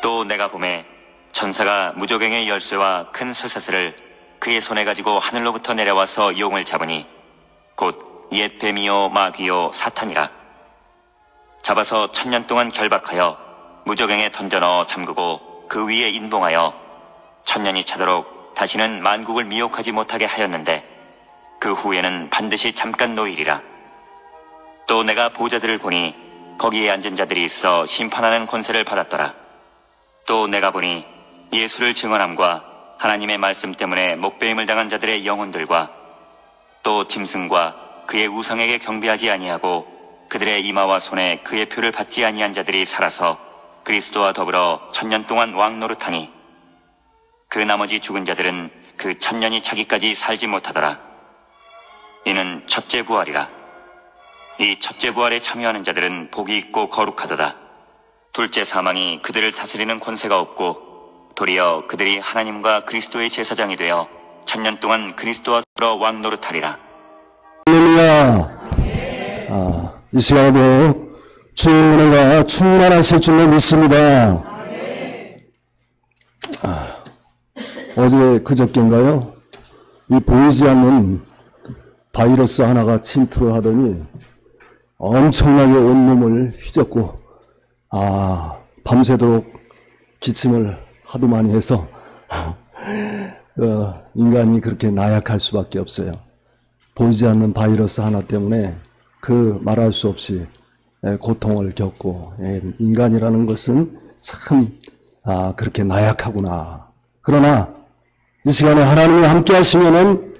또 내가 보매 천사가 무저갱의 열쇠와 큰 쇠사슬을 그의 손에 가지고 하늘로부터 내려와서 용을 잡으니 곧 옛 뱀이요 마귀요 사탄이라. 잡아서 1000년 동안 결박하여 무저갱에 던져 넣어 잠그고 그 위에 인봉하여 1000년이 차도록 다시는 만국을 미혹하지 못하게 하였는데 그 후에는 반드시 잠깐 놓이리라. 또 내가 보좌들을 보니 거기에 앉은 자들이 있어 심판하는 권세를 받았더라. 또 내가 보니 예수를 증언함과 하나님의 말씀 때문에 목배임을 당한 자들의 영혼들과 또 짐승과 그의 우상에게 경배하지 아니하고 그들의 이마와 손에 그의 표를 받지 아니한 자들이 살아서 그리스도와 더불어 1000년 동안 왕노릇하니 그 나머지 죽은 자들은 그 1000년이 차기까지 살지 못하더라. 이는 첫째 부활이라. 이 첫째 부활에 참여하는 자들은 복이 있고 거룩하도다. 둘째 사망이 그들을 다스리는 권세가 없고 도리어 그들이 하나님과 그리스도의 제사장이 되어 1000년 동안 그리스도와 더불어 왕노릇하리라. 할렐루야. 이 시간에도 주의 은혜가 충만하실 줄로 믿습니다. 어제 그저께인가요? 이 보이지 않는 바이러스 하나가 침투를 하더니 엄청나게 온몸을 휘젓고 밤새도록 기침을 하도 많이 해서 인간이 그렇게 나약할 수밖에 없어요. 보이지 않는 바이러스 하나 때문에 그 말할 수 없이 고통을 겪고, 인간이라는 것은 참 그렇게 나약하구나. 그러나 이 시간에 하나님이 함께 하시면은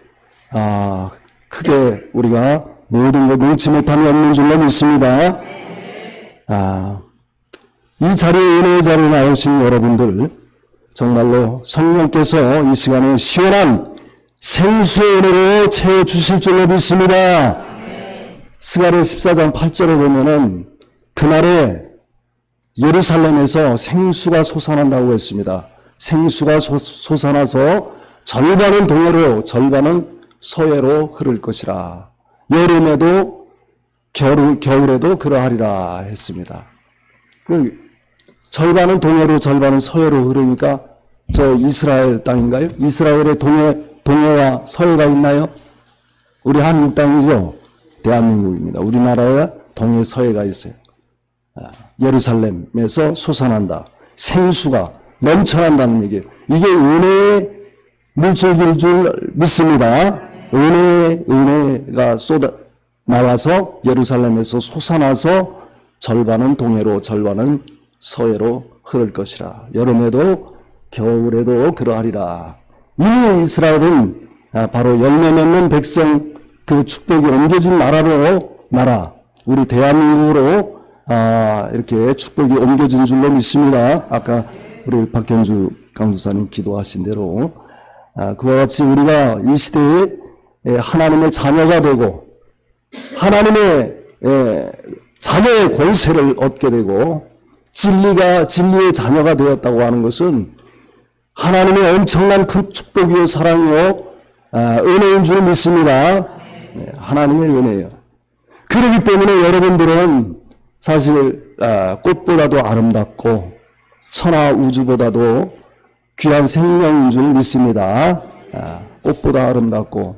크게 우리가 모든 것 놓지 못함이 없는 줄로 믿습니다. 이 자리에 은혜의 자리에 나오신 여러분들 정말로 성령께서 이 시간에 시원한 생수의 은혜로 채워주실 줄로 믿습니다. 스가랴 14장 8절에 보면은 그날에 예루살렘에서 생수가 솟아난다고 했습니다. 생수가 솟아나서 절반은 동해로 절반은 서해로 흐를 것이라. 여름에도 겨울에도 그러하리라 했습니다. 절반은 동해로 절반은 서해로 흐르니까 저 이스라엘 땅인가요? 이스라엘의 동해와 서해가 있나요? 우리 한국 땅이죠. 대한민국입니다. 우리나라에 동해 서해가 있어요. 예루살렘에서 솟아난다. 생수가 넘쳐난다는 얘기예요. 이게 은혜의 물줄기일 줄 믿습니다. 은혜가 나와서 예루살렘에서 솟아나서 절반은 동해로 절반은 서해로 흐를 것이라. 여름에도 겨울에도 그러하리라. 이미 이스라엘은 바로 열매 맺는 백성 그 축복이 옮겨진 나라 우리 대한민국으로 이렇게 축복이 옮겨진 줄로 믿습니다. 아까 우리 박현주 강도사님 기도하신 대로 그와 같이 우리가 이 시대에 하나님의 자녀가 되고 하나님의 자녀의 권세를 얻게 되고 진리의 자녀가 되었다고 하는 것은 하나님의 엄청난 큰 축복이요 사랑이요 은혜인 줄 믿습니다. 하나님의 은혜예요. 그렇기 때문에 여러분들은 사실 꽃보다도 아름답고 천하 우주보다도 귀한 생명인 줄 믿습니다. 꽃보다 아름답고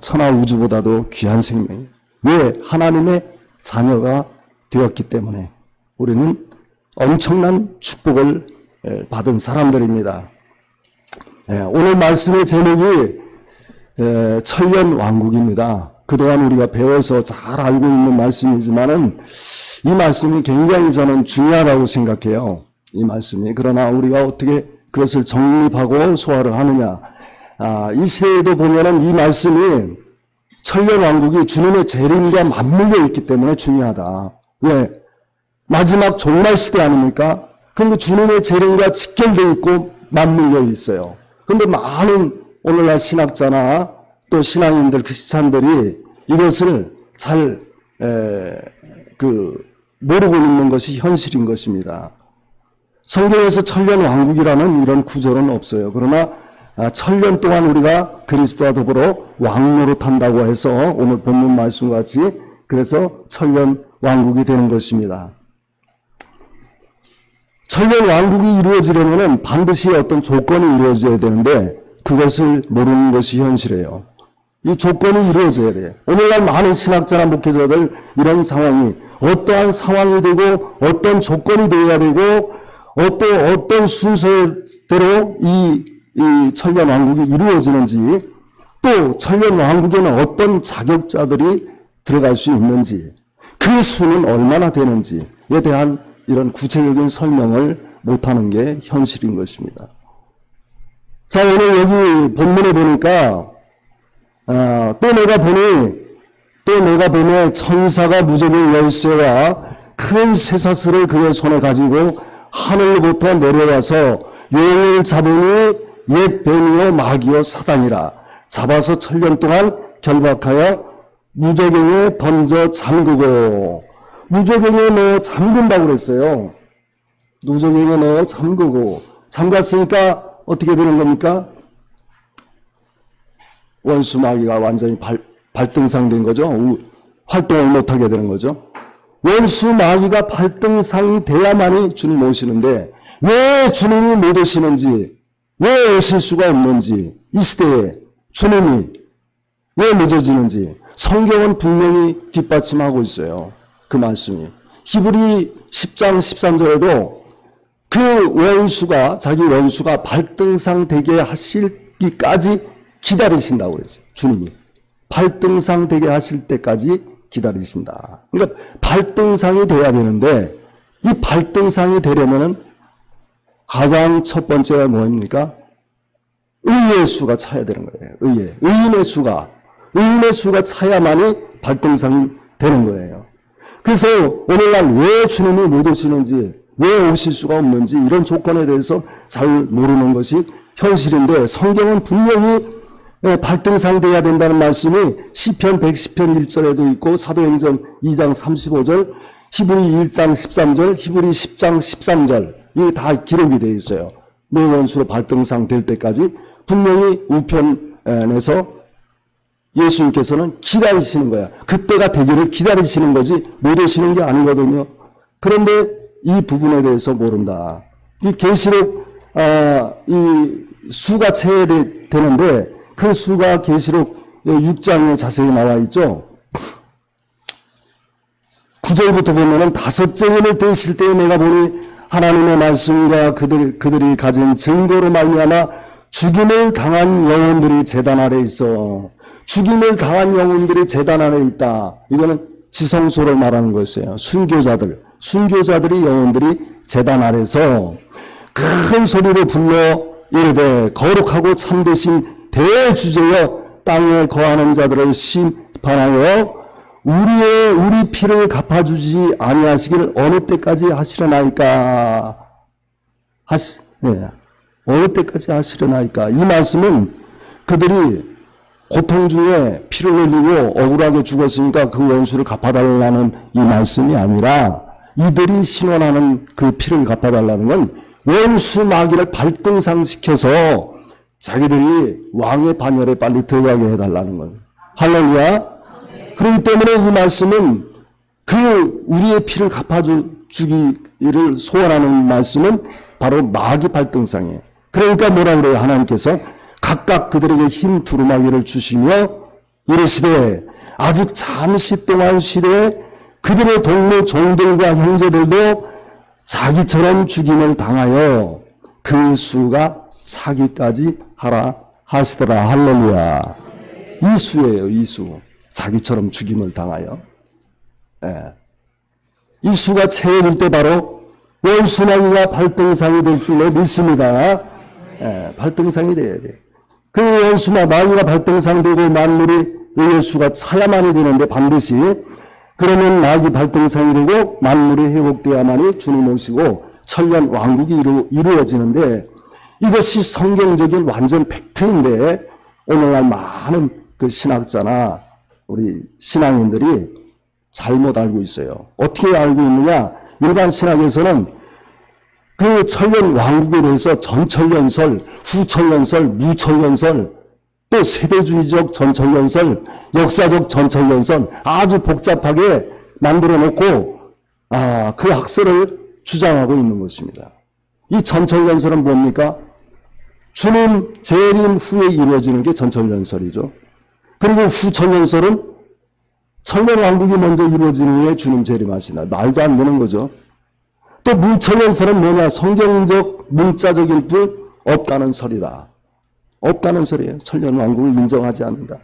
천하 우주보다도 귀한 생명. 왜? 하나님의 자녀가 되었기 때문에 우리는 엄청난 축복을 받은 사람들입니다. 오늘 말씀의 제목이 천년왕국입니다. 그동안 우리가 배워서 잘 알고 있는 말씀이지만은 이 말씀이 굉장히 저는 중요하다고 생각해요. 이 말씀이. 그러나 우리가 어떻게 그것을 정립하고 소화를 하느냐. 이 시대에도 보면은 이 말씀이 천년왕국이 주님의 재림과 맞물려 있기 때문에 중요하다. 왜? 마지막 종말 시대 아닙니까? 그런데 주님의 재림과 직결되어 있고 맞물려 있어요. 그런데 많은 오늘날 신학자나 또 신앙인들, 크리스찬들이 이것을 잘 모르고 있는 것이 현실인 것입니다. 성경에서 천년왕국이라는 이런 구절은 없어요. 그러나 천년 동안 우리가 그리스도와 더불어 왕노릇한다고 해서 오늘 본문 말씀과 같이 그래서 천년왕국이 되는 것입니다. 천년 왕국이 이루어지려면 반드시 어떤 조건이 이루어져야 되는데 그것을 모르는 것이 현실이에요. 이 조건이 이루어져야 돼요. 오늘날 많은 신학자나 목회자들 이런 상황이 어떠한 상황이 되고 어떤 조건이 되어야 되고 어떤 순서대로 이 천년 왕국이 이루어지는지 또 천년 왕국에는 어떤 자격자들이 들어갈 수 있는지 그 수는 얼마나 되는지에 대한 이런 구체적인 설명을 못하는 게 현실인 것입니다. 자, 오늘 여기 본문에 보니까 또 내가 보니 천사가 무적의 열쇠와 큰 쇠사슬을 그의 손에 가지고 하늘로부터 내려와서 용을 잡으니 옛 뱀이요 마귀요 사단이라 잡아서 천년 동안 결박하여 무저갱에 던져 잠그고 무저갱에 넣어 잠근다고 그랬어요. 무저갱에 넣어 잠그고 잠갔으니까 어떻게 되는 겁니까? 원수 마귀가 완전히 발등상된 거죠. 활동을 못하게 되는 거죠. 원수 마귀가 발등상이 돼야만이 주님 오시는데 왜 주님이 못 오시는지 왜 오실 수가 없는지 이 시대에 주님이 왜 늦어지는지 성경은 분명히 뒷받침하고 있어요. 그 말씀이. 히브리 10장 13절에도 그 원수가 자기 원수가 발등상 되게 하시기까지 기다리신다고 그랬어요. 주님이. 발등상 되게 하실 때까지 기다리신다. 그러니까 발등상이 돼야 되는데 이 발등상이 되려면은 가장 첫 번째가 뭐입니까? 의의 수가 차야 되는 거예요. 의인의 수가 차야만이 발등상이 되는 거예요. 그래서 오늘날 왜 주님이 못 오시는지 왜 오실 수가 없는지 이런 조건에 대해서 잘 모르는 것이 현실인데 성경은 분명히 발등상 돼야 된다는 말씀이 시편 110편 1절에도 있고 사도행전 2장 35절 히브리 1장 13절 히브리 10장 13절 이게 다 기록이 되어 있어요. 내 원수로 발등상 될 때까지 분명히 우편에서 예수님께서는 기다리시는 거야. 그때가 되기를 기다리시는 거지 못 오시는 게 아니거든요. 그런데 이 부분에 대해서 모른다. 이 계시록 이 수가 채야 되는데 그 수가 계시록 6장에 자세히 나와 있죠. 9절부터 보면은 다섯째 힘을 떼실 때에 내가 보니 하나님의 말씀과 그들이 가진 증거로 말미암아 죽임을 당한 영혼들이 제단 아래 있어. 죽임을 당한 영혼들이 제단 아래 있다. 이거는 지성소를 말하는 것이에요. 순교자들이 영혼들이 제단 아래서 큰 소리로 불러 이르되 거룩하고 참되신 대주제여 땅에 거하는 자들을 심판하여 우리 피를 갚아주지 아니하시기를 어느 때까지 하시려나이까? 어느 때까지 하시려나이까? 이 말씀은 그들이 고통 중에 피를 흘리고 억울하게 죽었으니까 그 원수를 갚아달라는 이 말씀이 아니라 이들이 신원하는 그 피를 갚아달라는 건 원수 마귀를 발등상시켜서 자기들이 왕의 반열에 빨리 들어가게 해달라는 거예요. 할렐루야. 그렇기 때문에 이 말씀은 우리의 피를 갚아주기를 소원하는 말씀은 바로 마귀 발등상이에요. 그러니까 뭐라 그래요? 하나님께서 각각 그들에게 흰 두루마기를 주시며 이르시되 아직 잠시 동안 쉬되 그들의 동무 종들과 형제들도 자기처럼 죽임을 당하여 그 수가 차기까지 하라 하시더라. 할렐루야. 이 수예요. 이 수. 자기처럼 죽임을 당하여. 이 수가 채워질 때 바로 원수마귀가 발등상이 될 줄로 믿습니다. 발등상이 돼야 돼. 그 원수마귀가 발등상되고 만물이 의의 수가 차야만이 되는데 반드시 그러면 마귀 발등상이 되고 만물이 회복되어야만이 주님 오시고 천년 왕국이 이루어지는데 이것이 성경적인 완전 팩트인데 오늘날 많은 그 신학자나 우리 신앙인들이 잘못 알고 있어요. 어떻게 알고 있느냐? 일반 신학에서는 그 천년 왕국에 대해서 전천년설, 후천년설, 무천년설, 또 세대주의적 전천년설, 역사적 전천년설 아주 복잡하게 만들어 놓고 그 학설을 주장하고 있는 것입니다. 이 전철연설은 뭡니까? 주님 재림 후에 이루어지는 게 전철연설이죠. 그리고 후천연설은 천년왕국이 먼저 이루어지는 후에 주님 재림하시나. 말도 안 되는 거죠. 또 무천연설은 뭐냐? 성경적 문자적인 뿐 없다는 설이다. 없다는 소리예요. 천년왕국을 인정하지 않는다.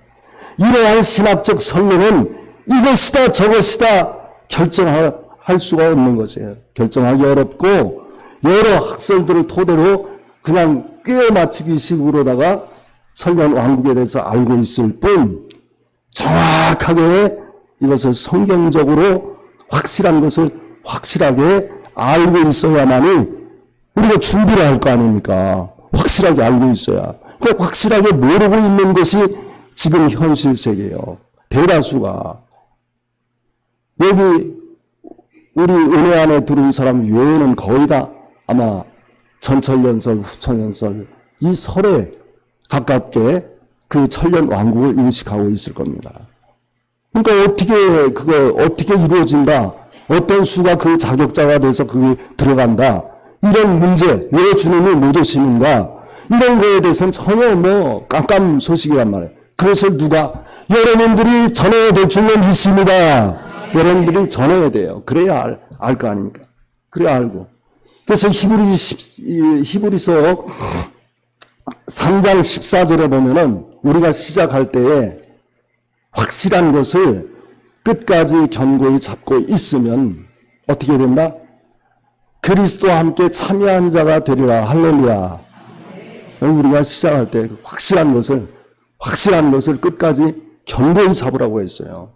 이러한 신학적 설명은 이것이다 저것이다 결정할 수가 없는 것이에요. 결정하기 어렵고 여러 학설들을 토대로 그냥 꿰어 맞추기 식으로다가 천년왕국에 대해서 알고 있을 뿐 정확하게 이것을 성경적으로 확실한 것을 확실하게 알고 있어야만이 우리가 준비를 할 거 아닙니까? 확실하게 알고 있어야. 그러니까 확실하게 모르고 있는 것이 지금 현실 세계예요. 대다수가. 여기 우리 은혜 안에 들어온 사람 외에는 거의 다 아마 전철연설, 후천연설 이 설에 가깝게 그 천년왕국을 인식하고 있을 겁니다. 그러니까 어떻게 이루어진다. 어떤 수가 그 자격자가 돼서 그게 들어간다. 이런 문제, 왜 주님이 못 오시는가. 이런 거에 대해서는 전혀 깜깜 소식이란 말이에요. 그것을 누가, 여러분들이 전해야 될 줄은 있습니다. 여러분들이 전해야 돼요. 그래야 알 거 아닙니까? 그래야 알고. 그래서 히브리서 3장 14절에 보면은 우리가 시작할 때에 확실한 것을 끝까지 견고히 잡고 있으면 어떻게 된다? 그리스도와 함께 참여한 자가 되리라. 할렐루야. 우리가 시작할 때 확실한 것을 끝까지 견고히 잡으라고 했어요.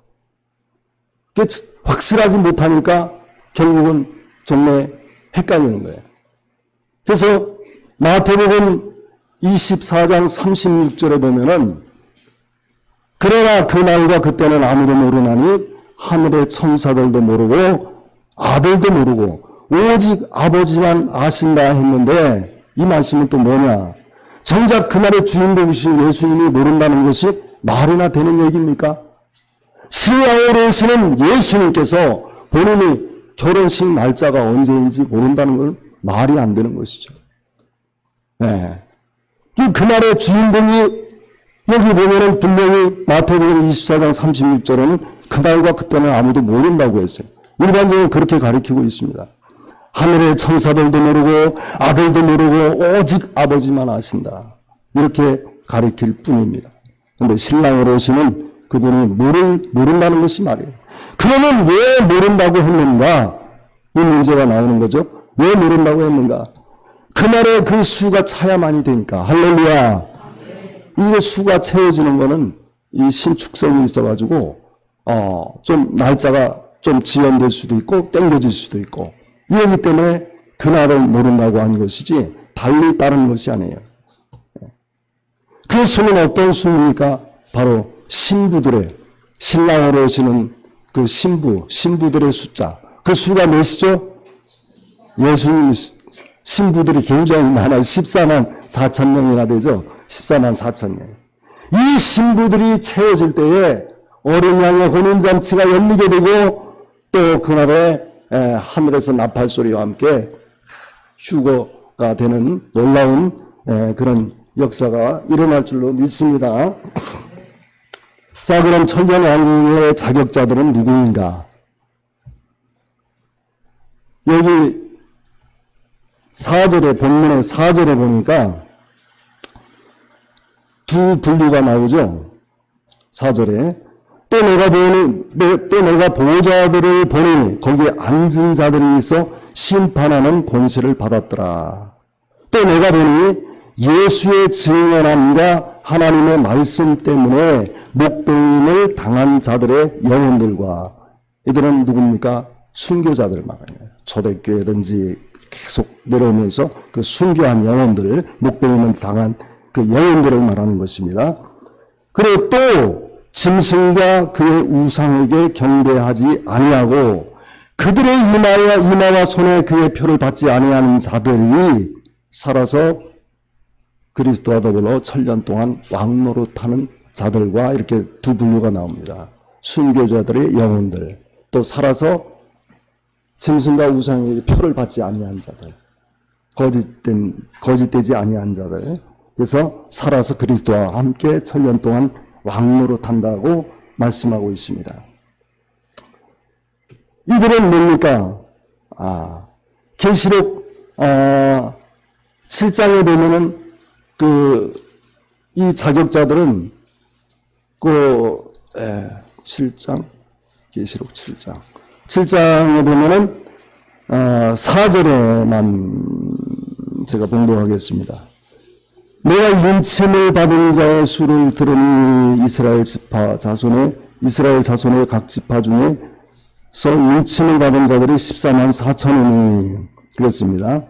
확실하지 못하니까 결국은 정말 헷갈리는 거예요. 그래서 마태복음 24장 36절에 보면은 그러나 그날과 그때는 아무도 모르나니 하늘의 천사들도 모르고 아들도 모르고 오직 아버지만 아신다 했는데 이 말씀은 또 뭐냐? 정작 그날의 주인공이신 예수님이 모른다는 것이 말이나 되는 얘기입니까? 신랑으로 오시는 예수님께서 본인이 결혼식 날짜가 언제인지 모른다는 건 말이 안 되는 것이죠. 네. 그날의 주인공이 여기 보면은 분명히 마태복음 24장 36절에는 그날과 그때는 아무도 모른다고 했어요. 일반적으로 그렇게 가리키고 있습니다. 하늘의 천사들도 모르고 아들도 모르고 오직 아버지만 아신다. 이렇게 가리킬 뿐입니다. 그런데 신랑으로 오시는 그분이 모른다는 것이 말이에요. 그러면 왜 모른다고 했는가? 이 문제가 나오는 거죠. 왜 모른다고 했는가? 그날에 그 수가 차야만이 되니까. 할렐루야. 이게 수가 채워지는 거는 이 신축성이 있어가지고 좀 날짜가 좀 지연될 수도 있고 땡겨질 수도 있고 이러기 때문에 그날을 모른다고 한 것이지 달리 다른 것이 아니에요. 그 수는 어떤 수입니까? 바로 신부들의 신랑으로 오시는 그 신부들의 숫자. 그 수가 몇이죠? 예수님 신부들이 굉장히 많아요. 14만 4천 명이나 되죠. 14만 4천 명. 이 신부들이 채워질 때에 어린 양의 혼인잔치가 열리게 되고 또 그날에 하늘에서 나팔 소리와 함께 휴거가 되는 놀라운 그런 역사가 일어날 줄로 믿습니다. 자, 그럼 천년왕국의 자격자들은 누구인가? 여기 4절에 본문의 4절에 보니까 두 분류가 나오죠. 4절에 또 내가 보호자들을 보니 거기에 앉은 자들이 있어 심판하는 권세를 받았더라. 또 내가 보니 예수의 증언함과 하나님의 말씀 때문에 목배임을 당한 자들의 영혼들과 이들은 누굽니까? 순교자들 말이에요. 초대교회든지 계속 내려오면서 그 순교한 영혼들, 목배임을 당한 그 영혼들을 말하는 것입니다. 그리고 또 짐승과 그의 우상에게 경배하지 아니하고 그들의 이마와 손에 그의 표를 받지 아니하는 자들이 살아서 그리스도와 더불어 천년 동안 왕노릇하는 자들과 이렇게 두 분류가 나옵니다. 순교자들의 영혼들, 또 살아서 짐승과 우상에게 표를 받지 아니한 자들. 거짓되지 아니한 자들. 그래서 살아서 그리스도와 함께 천년 동안 왕노릇한다고 말씀하고 있습니다. 이들은 뭡니까? 계시록 7장에 보면은 이 자격자들은 7장 계시록 7장에 보면은 4절에만 제가 봉독하겠습니다. 내가 윤침을 받은 자의 수를 들으니 이스라엘 자손의 각 지파 중에서 윤침을 받은 자들이 14만 4천이니 그랬습니다.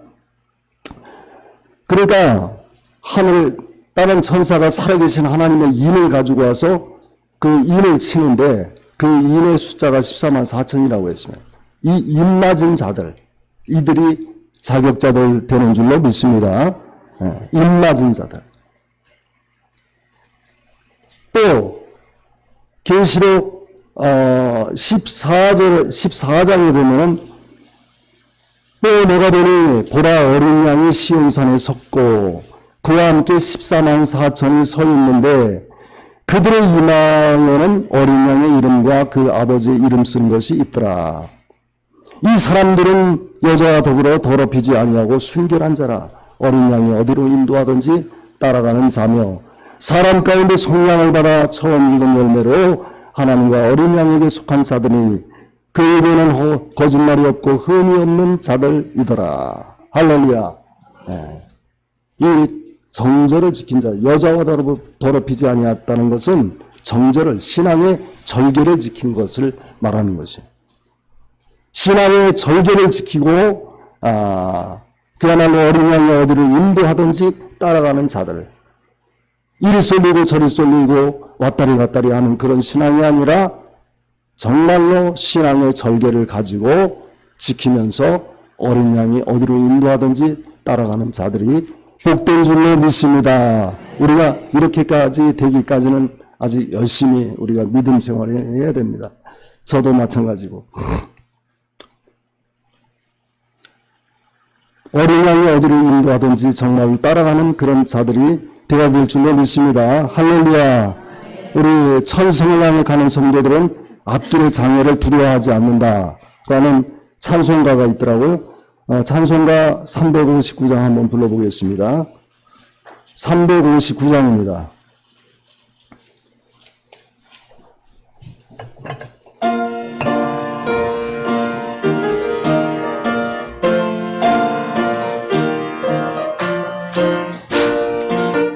그러니까 하늘 다른 천사가 살아계신 하나님의 인을 가지고 와서 그 인을 치는데 그 인의 숫자가 14만 4천이라고 했습니다. 이 인 맞은 자들, 이들이 자격자들 되는 줄로 믿습니다. 인 맞은 자들. 또 계시록 14장에 보면은 또 내가 보니 보라 어린 양이 시온산에 섰고 그와 함께 14만 4천이 서 있는데 그들의 이마에는 어린 양의 이름과 그 아버지의 이름 쓴 것이 있더라. 이 사람들은 여자와 더불어 더럽히지 아니하고 순결한 자라. 어린 양이 어디로 인도하든지 따라가는 자며 사람 가운데 속량을 받아 처음 익은 열매로 하나님과 어린 양에게 속한 자들이니 그 입에는 거짓말이 없고 흠이 없는 자들이더라. 할렐루야. 이 정절을 지킨 자, 여자와 더럽히지 아니했다는 것은 정절을, 신앙의 절개를 지킨 것을 말하는 것이에요. 신앙의 절개를 지키고 그야말로 어린 양이 어디를 인도하든지 따라가는 자들, 이리 쏠리고 저리 쏠리고 왔다리 갔다리 하는 그런 신앙이 아니라 정말로 신앙의 절개를 가지고 지키면서 어린 양이 어디로 인도하든지 따라가는 자들이 복된 줄로 믿습니다. 우리가 이렇게까지 되기까지는 아직 열심히 우리가 믿음 생활을 해야 됩니다. 저도 마찬가지고. 어린 양이 어디로 인도하든지 정말 따라가는 그런 자들이 되어야 될 줄로 믿습니다. 할렐루야. 우리 천성을 향해 가는 성도들은 앞길의 장애를 두려워하지 않는다라는 찬송가가 있더라고요. 찬송가 359장 한번 불러보겠습니다. 359장입니다.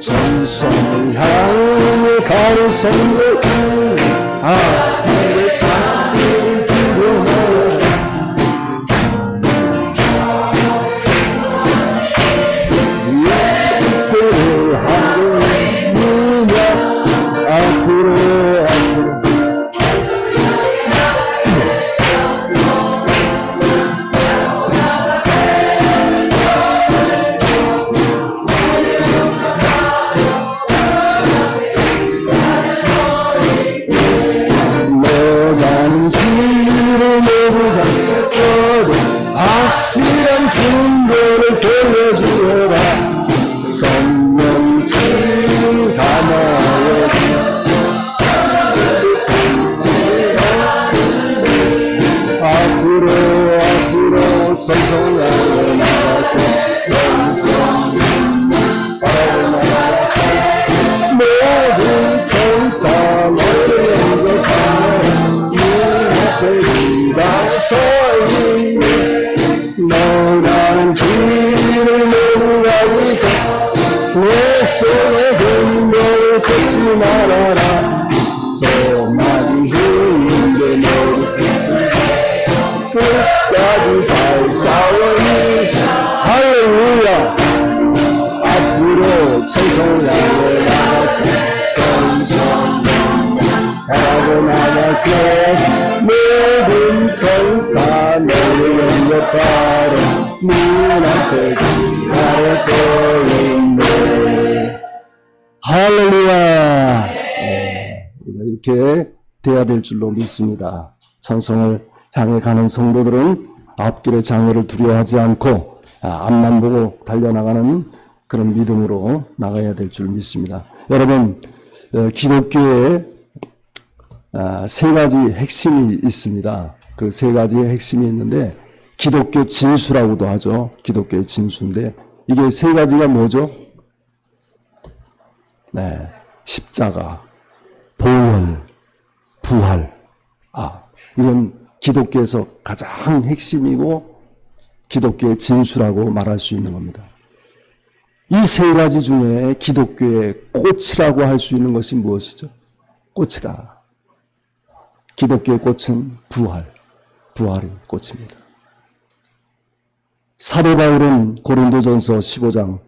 천성을 향해 가는 성도들 앞길의 장애를 두려워하라. 지체를 하고 누냐 앞으로 너가는 길을 모두 가거든 확실한 증거를 돌려주어라. 성령쯤 감화여 앞으로 전성하여 나가서 전성하여 나가서 모든 천사 너를 영접하며 이 앞에 일어서 너가는 길을 모두 가기 전 내 손에 등을 걷지 말아라. 저 많이 힘든데 너를 끝까지 잘 싸워니. 할렐루야. 앞으로 천성을 향해 나가서 전성하고 나가서 모든 천사 너를 영접하러 눈앞에 기다려서 있네. 할렐루야. 우리가 이렇게 돼야 될 줄로 믿습니다. 천성을 향해 가는 성도들은 앞길의 장애를 두려워하지 않고 앞만 보고 달려나가는 그런 믿음으로 나가야 될 줄 믿습니다. 여러분, 기독교에 세 가지 핵심이 있습니다. 그 세 가지의 핵심이 있는데 기독교 진수라고도 하죠. 기독교의 진수인데 이게 세 가지가 뭐죠? 네, 십자가, 보혈, 부활. 이건 기독교에서 가장 핵심이고 기독교의 진수라고 말할 수 있는 겁니다. 이 세 가지 중에 기독교의 꽃이라고 할 수 있는 것이 무엇이죠? 꽃이다. 기독교의 꽃은 부활이 꽃입니다. 사도 바울은 고린도전서 15장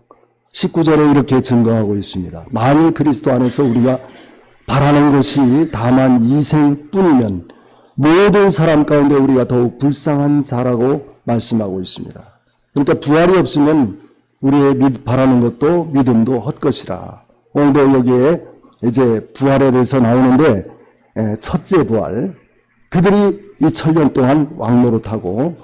19절에 이렇게 증거하고 있습니다. 만일 그리스도 안에서 우리가 바라는 것이 다만 이생뿐이면 모든 사람 가운데 우리가 더욱 불쌍한 자라고 말씀하고 있습니다. 그러니까 부활이 없으면 우리의 바라는 것도 믿음도 헛것이라. 오늘도 여기에 이제 부활에 대해서 나오는데 첫째 부활, 그들이 이 천년 동안 왕노릇하고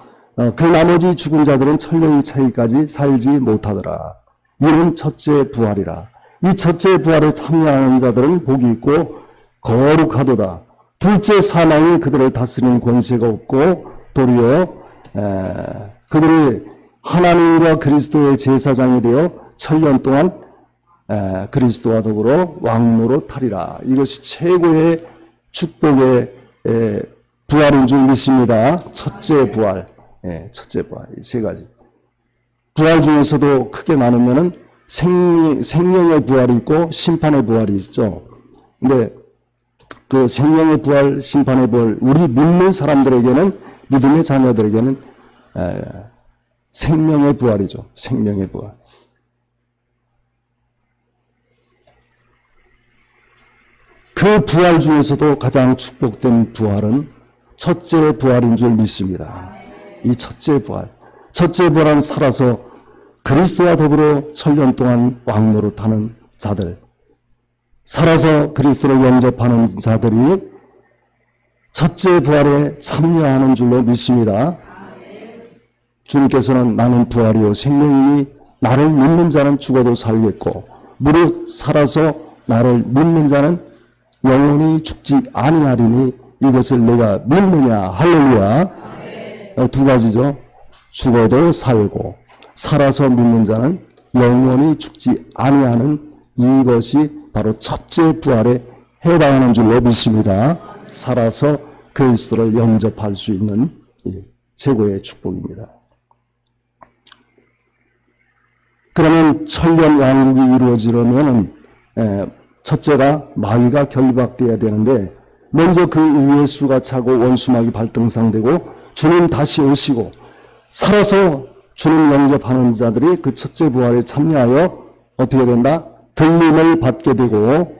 그 나머지 죽은 자들은 천년이 차이까지 살지 못하더라. 이는 첫째 부활이라. 이 첫째 부활에 참여하는 자들은 복이 있고 거룩하도다. 둘째 사망이 그들을 다스리는 권세가 없고 도리어 그들이 하나님과 그리스도의 제사장이 되어 천년 동안 그리스도와 더불어 왕노릇하리라. 이것이 최고의 축복의 부활인 줄 믿습니다. 첫째 부활, 첫째 부활, 이 세 가지. 부활 중에서도 크게 나누면은 생명의 부활이 있고 심판의 부활이 있죠. 근데 그 생명의 부활, 심판의 부활, 우리 믿는 사람들에게는, 믿음의 자녀들에게는 생명의 부활이죠. 생명의 부활. 그 부활 중에서도 가장 축복된 부활은 첫째 부활인 줄 믿습니다. 이 첫째 부활은 살아서 그리스도와 더불어 천년 동안 왕노릇하는 자들, 살아서 그리스도를 영접하는 자들이 첫째 부활에 참여하는 줄로 믿습니다. 주님께서는 나는 부활이요 생명이니 나를 믿는 자는 죽어도 살겠고 무릇 살아서 나를 믿는 자는 영원히 죽지 아니하리니 이것을 내가 믿느냐. 할렐루야. 두 가지죠. 죽어도 살고 살아서 믿는 자는 영원히 죽지 아니하는 이것이 바로 첫째 부활에 해당하는 줄로 믿습니다. 살아서 그리스도를 영접할 수 있는 최고의 축복입니다. 그러면 천년 왕국이 이루어지려면 첫째가 마귀가 결박되어야 되는데 먼저 그 위에 수가 차고 원수막이 발등상되고 주님 다시 오시고 살아서 주님 영접하는 자들이 그 첫째 부활에 참여하여 어떻게 된다? 들림을 받게 되고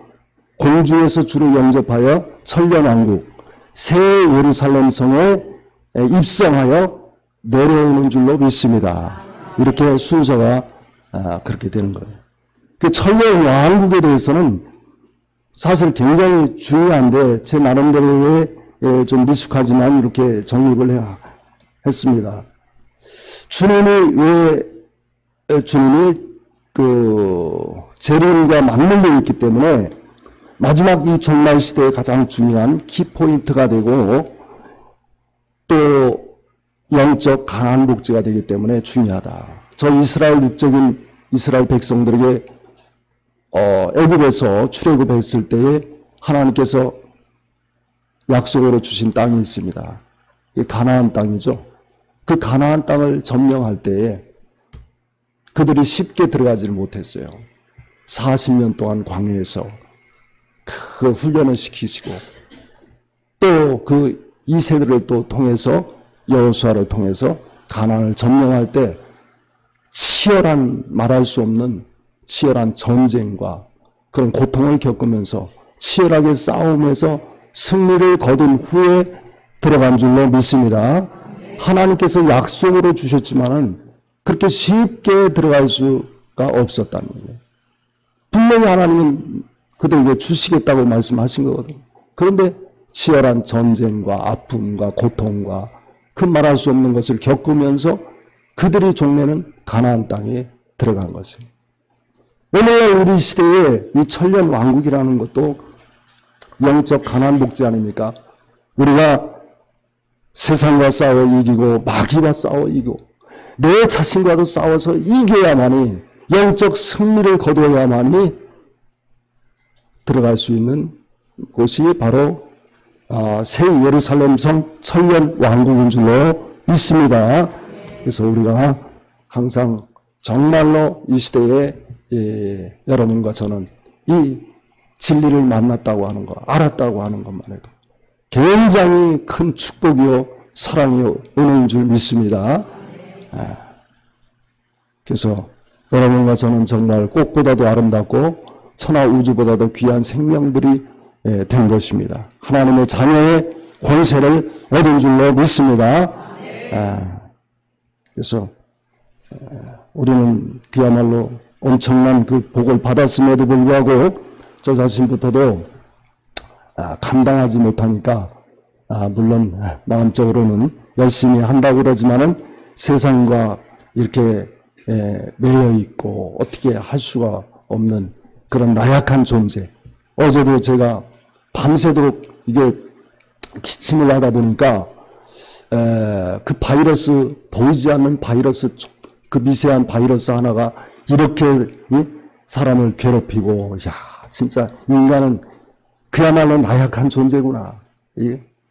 공중에서 주를 영접하여 천년왕국 새 예루살렘 성에 입성하여 내려오는 줄로 믿습니다. 이렇게 순서가 그렇게 되는 거예요. 그 천년왕국에 대해서는 사실 굉장히 중요한데 제 나름대로의 좀 미숙하지만 이렇게 정립을 했습니다. 주님이 그 재림과 맞물려 있기 때문에 마지막 이 종말 시대의 가장 중요한 키포인트가 되고 또 영적 가난 복지가 되기 때문에 중요하다. 저 이스라엘 육적인 이스라엘 백성들에게 애굽에서 출애굽했을 때에 하나님께서 약속으로 주신 땅이 있습니다. 가나안 땅이죠. 그 가나안 땅을 점령할 때에 그들이 쉽게 들어가지를 못했어요. 40년 동안 광야에서 그 훈련을 시키시고 또 그 이세들을 또 통해서 여호수아를 통해서 가나안을 점령할 때 치열한 말할 수 없는 치열한 전쟁과 그런 고통을 겪으면서 치열하게 싸움에서 승리를 거둔 후에 들어간 줄로 믿습니다. 하나님께서 약속으로 주셨지만은 그렇게 쉽게 들어갈 수가 없었다는 거예요. 분명히 하나님은 그들에게 주시겠다고 말씀하신 거거든요. 그런데 치열한 전쟁과 아픔과 고통과 그 말할 수 없는 것을 겪으면서 그들의 종래는 가나안 땅에 들어간 거죠. 오늘날 우리 시대에 이 천년 왕국이라는 것도 영적 가나안 복지 아닙니까? 우리가 세상과 싸워 이기고 마귀와 싸워 이기고 내 자신과도 싸워서 이겨야만이 영적 승리를 거두어야만이 들어갈 수 있는 곳이 바로 새 예루살렘 성 천년 왕국인 줄로 믿습니다. 그래서 우리가 항상 정말로 이 시대에 여러분과 저는 이 진리를 만났다고 하는 거, 알았다고 하는 것만 해도 굉장히 큰 축복이요 사랑이요 은혜인 줄 믿습니다. 그래서 여러분과 저는 정말 꽃보다도 아름답고 천하 우주보다도 귀한 생명들이 된 것입니다. 하나님의 자녀의 권세를 얻은 줄로 믿습니다. 그래서 우리는 그야말로 엄청난 그 복을 받았음에도 불구하고 저 자신부터도 감당하지 못하니까 물론 마음적으로는 열심히 한다고 그러지만은 세상과 이렇게 매여 있고 어떻게 할 수가 없는 그런 나약한 존재. 어제도 제가 밤새도록 이게 기침을 하다 보니까 그 바이러스, 보이지 않는 바이러스, 그 미세한 바이러스 하나가 이렇게 사람을 괴롭히고, 야, 진짜 인간은 그야말로 나약한 존재구나.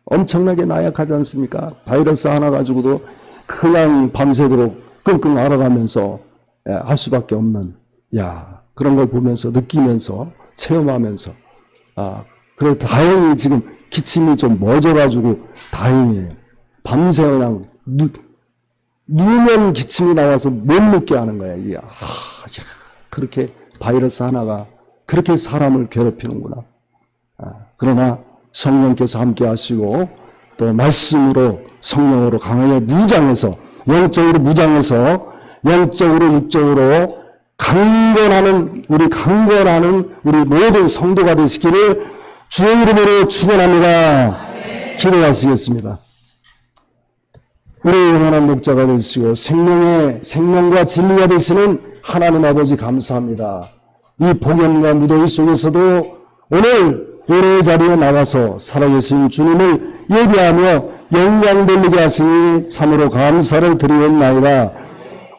엄청나게 나약하지 않습니까? 바이러스 하나 가지고도 그냥 밤새도록 끙끙 앓아가면서 할 수밖에 없는, 야, 그런 걸 보면서 느끼면서 체험하면서 그래 다행히 지금 기침이 좀 멎어가지고 다행이에요. 밤새 그냥 누우면 기침이 나와서 못 눕게 하는 거야. 이게 그렇게 바이러스 하나가 그렇게 사람을 괴롭히는구나. 그러나 성령께서 함께 하시고 또 말씀으로 성령으로 강하게 무장해서 영적으로 무장해서 영적으로 육적으로 강건하는 우리 모든 성도가 되시기를 주의 이름으로 축원합니다. 기도하시겠습니다. 우리 영원한 목자가 되시고 생명과 진리가 되시는 하나님 아버지 감사합니다. 이 복음과 무더위 속에서도 오늘 예배의 자리에 나와서 살아계신 주님을 예배하며 영광 돌리게 하시니 참으로 감사를 드리옵나이다.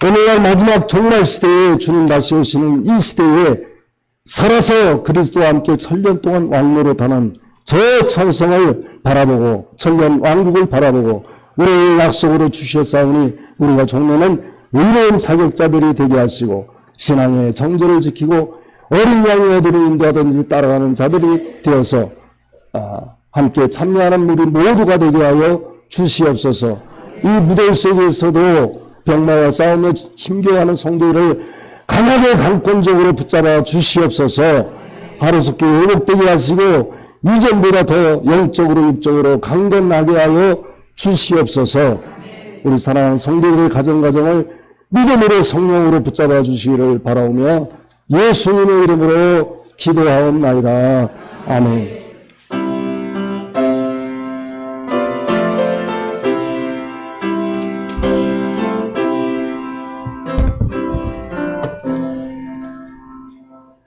오늘날 마지막 종말 시대에 주님 다시 오시는 이 시대에 살아서 그리스도와 함께 천년 동안 왕노릇하는 저 천성을 바라보고 천년 왕국을 바라보고 우리의 약속으로 주셨사오니 우리가 종로는 의로운 사역자들이 되게 하시고 신앙의 정절을 지키고 어린 양이 어디로 인도하든지 따라가는 자들이 되어서 함께 참여하는 우리 모두가 되게 하여 주시옵소서. 이 무더위 속에서도 병마와 싸우며 힘겨워하는 성도들을 강하게 강권적으로 붙잡아 주시옵소서. 하루속히 회복되게 하시고 이전보다 더 영적으로 육적으로 강건하게 하여 주시옵소서. 우리 사랑하는 성도들의 가정을 믿음으로 성령으로 붙잡아 주시기를 바라오며 예수님의 이름으로 기도하옵나이다. 아멘.